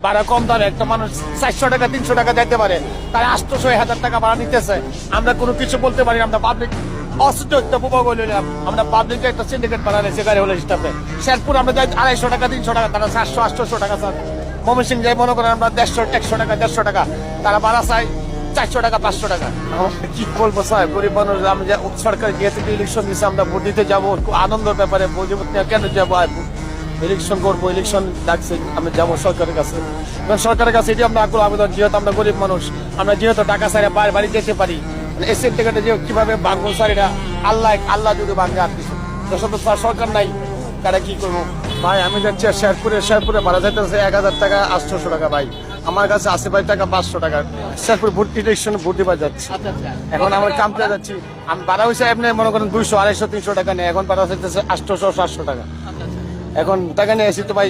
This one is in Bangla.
ভাড়া কম দামে একটা মানুষ 400 টাকা 300 টাকা দিতে পারে, তাই 800 1000 টাকা ভাড়া নিতেছে। আমরা কোনো কিছু বলতে পারি না, আমরা পাবলিক অসুস্থ একটা উপভোগ হইলাম। আমরা পাবলিক একটা সিন্ডিকেট বানালে সেখানে হলে স্টাফে শেরপুর আমরা যাই 250 টাকা 300 টাকা, তারা 700 800 টাকা স্যার। ময়মনসিং যাই মনে করেন আমরা 150 টাকা 150 টাকা, তারা ভাড়া চাই 400 টাকা 500 টাকা। কি বলবো স্যার, গরিব মানুষ। আমি সরকার যেহেতু ইলেকশন দিচ্ছে, আমরা ভোট দিতে যাবো, খুব আনন্দের ব্যাপারে কেন যাবো, ইলেকশন করবো, ইলেকশন ডাকছে, আমি যাবো সরকারের কাছে। সরকারের কাছে এটি আমরা আগ্রহ আবেদন, যেহেতু আমরা গরিব মানুষ, আমরা যেহেতু টাকা ছাড়া বাড়ি যেতে পারি, এসির টিকেটে যে কিভাবে ভাঙবো স্যার, এটা আল্লাহ যদি ভাঙে আর কিছু যশোর স্যার সরকার নাই, তারা কি করবো ভাই। আমি যাচ্ছি শেরপুরে ভাড়া যাইতেছে 1000 টাকা 800 টাকা ভাই। আমার কাছে আছে ভাই টাকা 500 টাকা। শেরপুর ভোট ইলেকশন ভোট দিবার যাচ্ছি, এখন আমার কামতে যাচ্ছি। আমি ভাড়া হয়েছে এমনি মনে করেন 200 250 300 টাকা নেই, এখন ভাড়া যাইতেছে 800 700 টাকা। এখন টাকা নিয়ে এসি তো ভাই